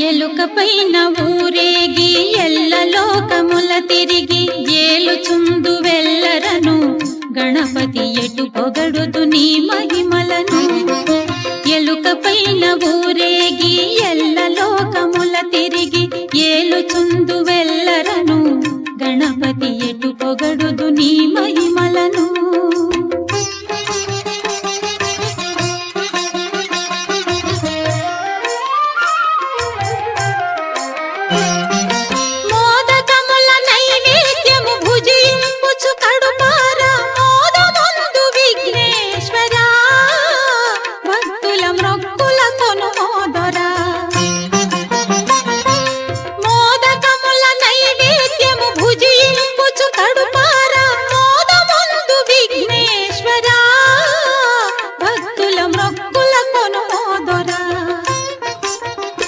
ఎలుక పైన ఊరేగి ఎల్ల లోకముల తిరిగి ఏలుచుందు వెల్లరను గణపతి ఎటు పొగడుదు నీ మహిమలను ఎలుక పైన ఊరేగి ఎల్ల